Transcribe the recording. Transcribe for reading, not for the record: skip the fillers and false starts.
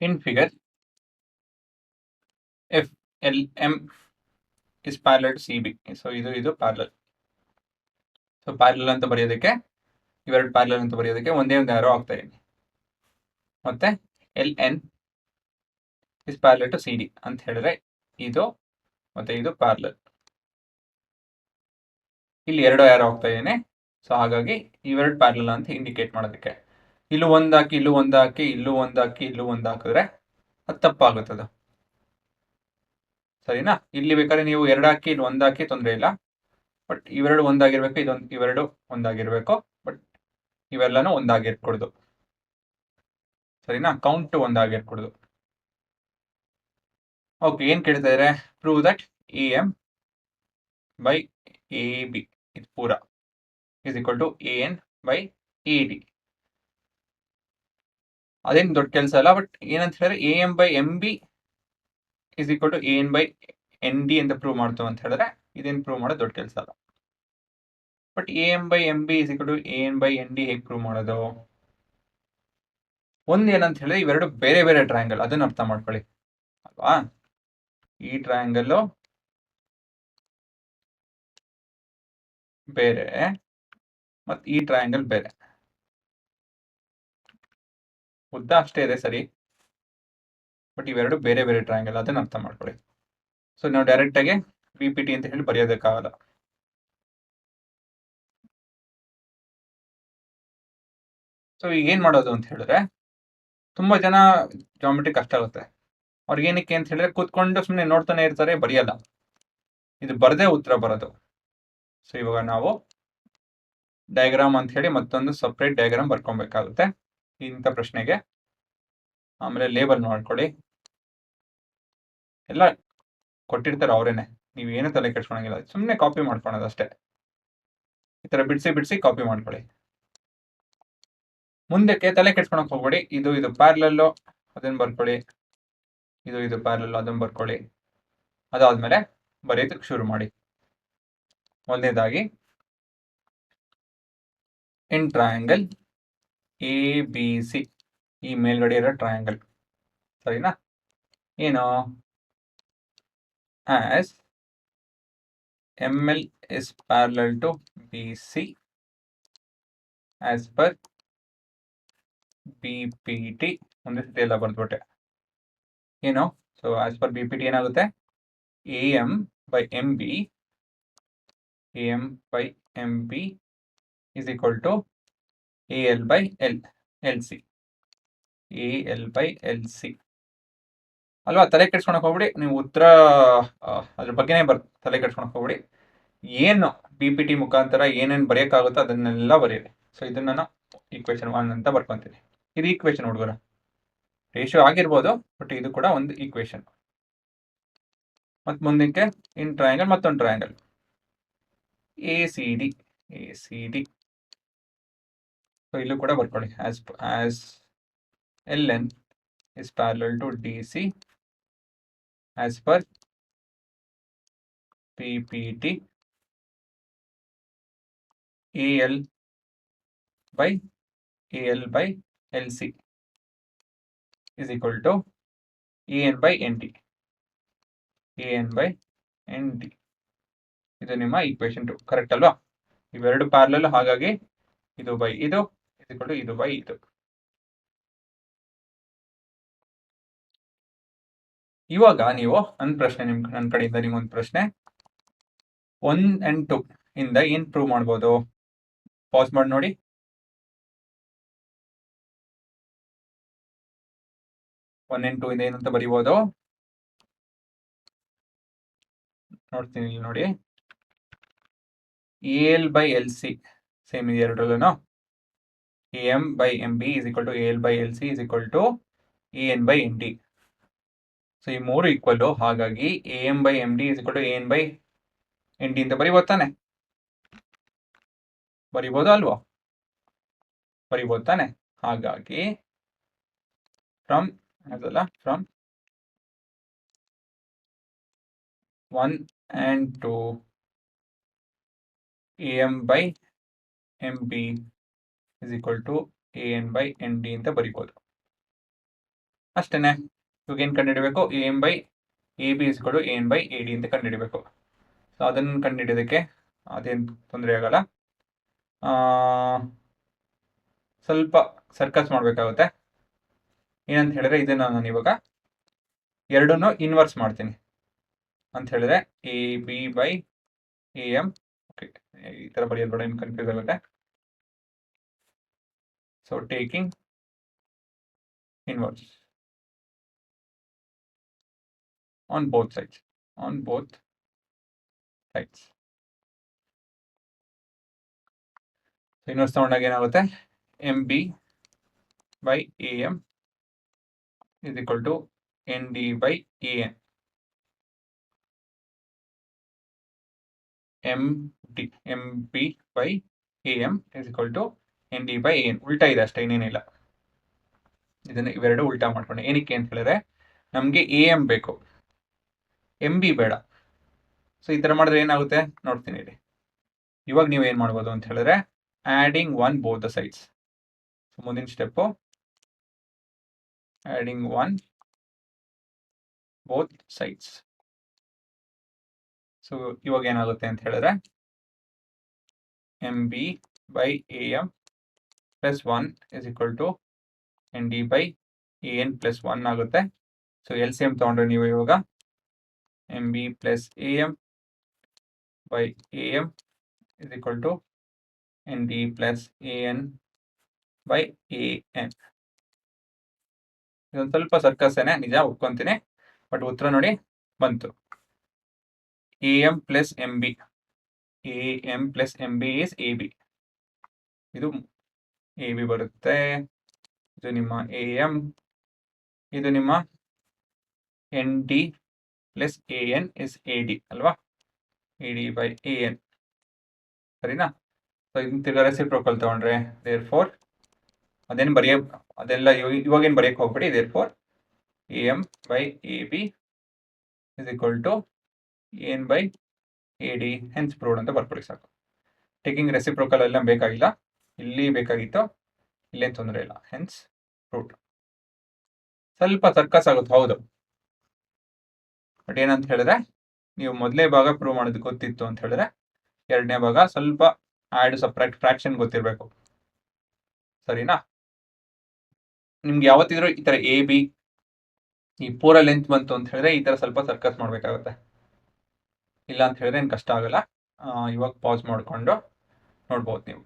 In figure, if LM is parallel to CB, so ಇದು parallel. So parallel ಅಂತ ಬರೆಯೋದಕ್ಕೆ ಇವೆರಡು ಪ್ಯಾರಲಲ್ ಅಂತ ಬರೆಯೋದಕ್ಕೆ ಒಂದೇ ಒಂದು ಆರೋ ಆಗ್ತಾ ಇದೆ. ಮತ್ತೆ LN is parallel to CD ಅಂತ ಹೇಳಿದ್ರೆ ಇದು ಮತ್ತೆ ಇದು ಪ್ಯಾರಲಲ್. ಇಲ್ಲಿ ಎರಡು ಆರೋ ಆಗ್ತಾ ಇದ್ದೇನೆ. ಸೊ ಹಾಗಾಗಿ ಇವೆರಡು ಪ್ಯಾರಲಲ್ ಅಂತ ಇಂಡಿಕೇಟ್ ಮಾಡೋದಕ್ಕೆ ಇಲ್ಲೂ ಒಂದಾಕಿ ಇಲ್ಲೂ ಒಂದಾಕಿ ಇಲ್ಲೂ ಒಂದಾಕಿ ಇಲ್ಲೂ ಒಂದು ಹಾಕಿದ್ರೆ ಅದು ತಪ್ಪಾಗುತ್ತದೆ. ಸರಿನಾ? ಇಲ್ಲಿ ಬೇಕಾದ್ರೆ ನೀವು ಎರಡು ಹಾಕಿ ಇಲ್ಲಿ ಒಂದಾಕಿ ತೊಂದರೆ ಇಲ್ಲ. ಬಟ್ ಇವೆರಡು ಒಂದಾಗಿರ್ಬೇಕು, ಇವೆರಡು ಒಂದಾಗಿರ್ಬೇಕು. ಬಟ್ ಇವೆಲ್ಲನೂ ಒಂದಾಗಿರ್ಕೊಡ್ದು. ಸರಿನಾ? ಕೌಂಟ್ ಒಂದಾಗಿರ್ಕೊಡ್ದು. ಓಕೆ, ಏನ್ ಕೇಳ್ತಾ ಇದ್ದಾರೆ? Prove that AM by AB ಇದು ಪೂರ is equal to AN by AD. ಅದೇನು ದೊಡ್ಡ ಕೆಲಸ ಅಲ್ಲ. ಬಟ್ ಏನಂತ ಹೇಳಿದ್ರೆ AM by MB is equal to AN by ND ಅಂತ ಪ್ರೂವ್ ಮಾಡ್ತಾವ ಅಂತ ಹೇಳಿದ್ರೆ ಇದೇನು ಪ್ರೂವ್ ಮಾಡೋದು ದೊಡ್ಡ ಕೆಲಸ ಅಲ್ಲ. But AM by MB is equal to AN by ND ಹೇಗೆ ಪ್ರೂವ್ ಮಾಡೋದು? ಒಂದು ಏನಂತ ಹೇಳಿದ್ರೆ ಇವೆರಡು ಬೇರೆ ಬೇರೆ ಟ್ರಯಾಂಗಲ್, ಅದನ್ನ ಅರ್ಥ ಮಾಡ್ಕೊಳ್ಳಿ ಅಲ್ವಾ? ಈ ಟ್ರಯಾಂಗಲ್ ಬೇರೆ ಮತ್ತು ಈ ಟ್ರಯಾಂಗಲ್ ಬೇರೆ. ಉದ್ದ ಅಷ್ಟೇ ಇದೆ ಸರಿ, ಬಟ್ ಇವೆರಡು ಬೇರೆ ಬೇರೆ ಟ್ರಯಾಂಗಲ್, ಅದನ್ನ ಅರ್ಥ ಮಾಡ್ಕೊಳ್ಳಿ. ಸೊ ನಾವು ಡೈರೆಕ್ಟ್ ಆಗಿ BPT ಅಂತ ಹೇಳಿ ಬರೆಯೋದಕ್ಕಾಗಲ್ಲ. ಸೊ ಈಗ ಏನ್ ಮಾಡೋದು ಅಂತ ಹೇಳಿದ್ರೆ, ತುಂಬಾ ಜನ ಜಾಮೆಟ್ರಿ ಕಷ್ಟ ಆಗುತ್ತೆ ಅವ್ರಿಗೆ. ಏನಕ್ಕೆ ಅಂತ ಹೇಳಿದ್ರೆ ಕೂತ್ಕೊಂಡು ಸುಮ್ಮನೆ ನೋಡ್ತಾನೆ ಇರ್ತಾರೆ, ಬರೆಯಲ್ಲ. ಇದು ಬರದೇ ಉತ್ತರ ಬರೋದು. ಸೊ ಇವಾಗ ನಾವು ಡಯಾಗ್ರಾಮ್ ಅಂತ ಹೇಳಿ ಮತ್ತೊಂದು ಸಪ್ರೇಟ್ ಡಯಾಗ್ರಾಮ್ ಬರ್ಕೊಬೇಕಾಗುತ್ತೆ ಇಂಥ ಪ್ರಶ್ನೆಗೆ. ಆಮೇಲೆ ಲೇಬಲ್ ಮಾಡ್ಕೊಳ್ಳಿ. ಎಲ್ಲ ಕೊಟ್ಟಿರ್ತಾರೆ ಅವರೇನೆ, ನೀವೇನು ತಲೆ ಕೆಡ್ಸ್ಕೊಳಂಗಿಲ್ಲ, ಸುಮ್ಮನೆ ಕಾಪಿ ಮಾಡ್ಕೊಳೋದು ಅಷ್ಟೇ. ಈ ತರ ಬಿಡಿಸಿ ಬಿಡಿಸಿ ಕಾಪಿ ಮಾಡ್ಕೊಳ್ಳಿ. ಮುಂದಕ್ಕೆ ತಲೆ ಕೆಡ್ಸ್ಕೊಳಕ್ ಹೋಗ್ಬೇಡಿ. ಇದು ಪ್ಯಾರಲಲ್ ಅದನ್ನ ಬರ್ಕೊಳ್ಳಿ, ಇದು ಪ್ಯಾರಲಲ್ ಅದನ್ನ ಬರ್ಕೊಳ್ಳಿ. ಅದಾದ್ಮೇಲೆ ಬರೆಯೋದಕ್ಕೆ ಶುರು ಮಾಡಿ. ಒಂದನೇದಾಗಿ ಇನ್ ಟ್ರಯಾಂಗಲ್ ABC, ಈ ಮೇಲ್ಗಡೆ ಇರೋ ಟ್ರಯಾಂಗಲ್, ಸರಿನಾ? ಏನು? As ML is parallel to BC as per BPT. ಒಂದೇ ಸತಿ ಎಲ್ಲ ಬರ್ದ್ಬಿಟ್ಟೆ. ಏನು? ಸೊ ಆಸ್ ಪರ್ BPT ಏನಾಗುತ್ತೆ? AM by MB is equal to AL by LC. AL by LC ಅಲ್ವಾ? ತಲೆ ಕೆಡ್ಸ್ಕೊಳಕ್ ಹೋಗ್ಬಿಡಿ. ನೀವು ಉತ್ತರ ಅದ್ರ ಬಗ್ಗೆನೇ ತಲೆ ಕೆಡ್ಸ್ಕೊಳಕ್ ಹೋಗ್ಬಿಡಿ. ಏನು BPT ಮುಖಾಂತರ ಏನೇನು ಬರೆಯೋಕ್ಕಾಗುತ್ತೋ ಅದನ್ನೆಲ್ಲ ಬರೀರಿ. ಸೊ ಇದನ್ನ ನಾನು ಈಕ್ವೇಶನ್ 1 ಅಂತ ಬರ್ಕೊಂತೀನಿ. ಇದು ಈಕ್ವೇಶನ್ ಹುಡುಗರ, ರೇಷಿಯೋ ಆಗಿರ್ಬೋದು, ಬಟ್ ಇದು ಕೂಡ ಒಂದು ಈಕ್ವೇಶನ್. ಮತ್ತು ಮುಂದಕ್ಕೆ ಇನ್ ಟ್ರಯಾಂಗಲ್ ಮತ್ತೊಂದು ಟ್ರಯಾಂಗಲ್ ACD. ಸೊ ಇಲ್ಲೂ ಕೂಡ ಬರ್ಕೊಳ್ಳಿ. As LN is parallel to DC as per PPT, AL by LC is equal to AN by ND. ಇದು ನಿಮ್ಮ ಈಕ್ವೇಶನ್ 2, ಕರೆಕ್ಟ್ ಅಲ್ವಾ? ಇವೆರಡು ಪ್ಯಾರಲಲ್, ಹಾಗಾಗಿ ಇದು ಬೈ ಇದು ಇದು ಬೈ ಇದು. ಇವಾಗ ನೀವು ನನ್ನ ಪ್ರಶ್ನೆ, ನನ್ನ ಕಡೆಯಿಂದ ನಿಮ್ಮೊಂದು ಪ್ರಶ್ನೆ, 1 and 2 ಇಂದ ಏನ್ ಪ್ರೂವ್ ಮಾಡ್ಬೋದು? ಪಾಸ್ ಮಾಡಿ ನೋಡಿ. ಒನ್ and 2 ಇಂದ ಏನಂತ ಬರೀಬೋದು ನೋಡ್ತೀನಿ ಇಲ್ಲಿ ನೋಡಿ. AL by LC ಸೇಮ್ ಇದೆ ಎರಡರಲ್ಲೂ. AM by MB is equal to AL by LC is equal to AN by ND. So ಈ ಮೂರು ಈಕ್ವಲ್, ಹಾಗಾಗಿ AM by MD is equal to AN by ND ಅಂತ ಬರೀಬೋದು ತಾನೆ? ಬರೀಬೋದು ಅಲ್ವಾ? ಬರೀಬೋದು ತಾನೆ? ಹಾಗಾಗಿ from 1 and 2 AM by MB is equal to AN by ND ಅಂತ ಬರೀಬೋದು ಅಷ್ಟೇನೆ. ಇವಾಗ ಏನು ಕಂಡುಹಿಡಬೇಕು, A M by A B ಇಸ್ಕೊಡು A N by A D ಅಂತ ಕಂಡುಹಿಡಬೇಕು. ಸೊ ಅದನ್ನು ಕಂಡುಹಿಡಿಯೋದಕ್ಕೆ ಅದೇನು ತೊಂದರೆ ಆಗಲ್ಲ. ಸ್ವಲ್ಪ ಸರ್ಕಸ್ ಮಾಡಬೇಕಾಗುತ್ತೆ. ಏನಂತ ಹೇಳಿದ್ರೆ ಇದನ್ನು ನಾನು ಇವಾಗ ಎರಡನ್ನೂ ಇನ್ವರ್ಸ್ ಮಾಡ್ತೀನಿ ಅಂತ ಹೇಳಿದ್ರೆ A B by A M. Okay, ಈ ಥರ ಬರೆಯೋದು ಬೇಡ, ಏನು ಕನ್ಫ್ಯೂಸ್ ಆಗುತ್ತೆ. So taking inverse on both sides. Inverse ತಗೊಂಡಾಗ ಏನಾಗುತ್ತೆ, M B by A M is equal to N D by A N. M B by A M is equal to N D by A N. ಉಲ್ಟಾ ಇದೆ ಅಷ್ಟೇ, ಇನ್ನೇನಿಲ್ಲ. ಇದನ್ನು ಇವೆರಡು ಉಲ್ಟಾ ಮಾಡ್ಕೊಂಡು, ಏನಕ್ಕೆ ಅಂತ ಹೇಳಿದ್ರೆ ನಮಗೆ ಎ ಎಮ್ ಬೇಕು, ಎಮ್ ಬಿ ಬೇಡ. ಸೊ ಈ ಥರ ಮಾಡಿದ್ರೆ ಏನಾಗುತ್ತೆ ನೋಡ್ತೀನಿ ಇಲ್ಲಿ. ಇವಾಗ ನೀವು ಏನು ಮಾಡ್ಬೋದು ಅಂತ ಹೇಳಿದ್ರೆ adding one both the sides. So ಮುಂದಿನ step adding one both sides. So ಇವಾಗ ಏನಾಗುತ್ತೆ ಅಂತ ಹೇಳಿದ್ರೆ M B by A M plus 1 is equal to N D by A N plus 1 ಆಗುತ್ತೆ. ಸೊ ಎಲ್ ಸಿ ಎಮ್ ತೊಗೊಂಡ್ರೆ ನೀವು ಇವಾಗ M B plus A M by A M is equal to N D plus A N by A N. ಇದೊಂದು ಸ್ವಲ್ಪ ಸರ್ಕಸ್ಸೇನೆ, ನಿಜ ಒಪ್ಕೊಂತೀನಿ, but ಉತ್ತರ ನೋಡಿ ಬಂತು. A M plus M B, A M plus M B is A B. ಇದು A B ಬರುತ್ತೆ, ಇದು ನಿಮ್ಮ ಎ ಎಮ್, ಇದು ನಿಮ್ಮ N D plus A N is A D ಅಲ್ವಾ, A D by A N, ಸರಿನಾ? ಸೊ ಇದನ್ನ ತಿರ್ಗಾ ರೆಸಿಪ್ರೋಕಲ್ ತಗೊಂಡ್ರೆ ದೇರ್ ಫೋರ್ ಅದೇನು ಅದೆಲ್ಲ ಇವಾಗೇನು ಬರೆಯಕ್ಕೆ ಹೋಗ್ಬೇಡಿ. Therefore A M by A B is equal to N by A D hence proved ಅಂತ ಬರ್ಕೊಳ್ಳಿ ಸಾಕು. ಟೇಕಿಂಗ್ ರೆಸಿಪ್ರೋಕಲ್ ಎಲ್ಲ ಬೇಕಾಗಿಲ್ಲ, ಇಲ್ಲಿ ಬೇಕಾಗಿತ್ತು, ಇಲ್ಲೇನು ತೊಂದರೆ ಇಲ್ಲ, ಹೆನ್ಸ್ ಪ್ರೂವ್ಡ್. ಸ್ವಲ್ಪ ಸರ್ಕಸ್ ಆಗುತ್ತೆ ಹೌದು, ಬಟ್ ಏನಂತ ಹೇಳಿದ್ರೆ ನೀವು ಮೊದಲನೇ ಭಾಗ ಪ್ರೂವ್ ಮಾಡೋದು ಗೊತ್ತಿತ್ತು ಅಂತ ಹೇಳಿದ್ರೆ ಎರಡನೇ ಭಾಗ ಸ್ವಲ್ಪ ಆ್ಯಡ್ ಸಪ್ರೇಟ್ ಫ್ರಾಕ್ಷನ್ ಗೊತ್ತಿರಬೇಕು, ಸರಿನಾ? ನಿಮ್ಗೆ ಯಾವತ್ತಿದ್ರೂ ಈ ಥರ ಎ ಬಿ ಈ ಪೂರ ಲೆಂತ್ ಬಂತು ಅಂತ ಹೇಳಿದ್ರೆ ಈ ಥರ ಸ್ವಲ್ಪ ಸರ್ಕಸ್ ಮಾಡಬೇಕಾಗುತ್ತೆ. ಇಲ್ಲ ಅಂತ ಹೇಳಿದ್ರೆ ಏನು ಕಷ್ಟ ಆಗಲ್ಲ. ಇವಾಗ ಪಾಸ್ ಮಾಡಿಕೊಂಡು ನೋಡ್ಬೋದು ನೀವು.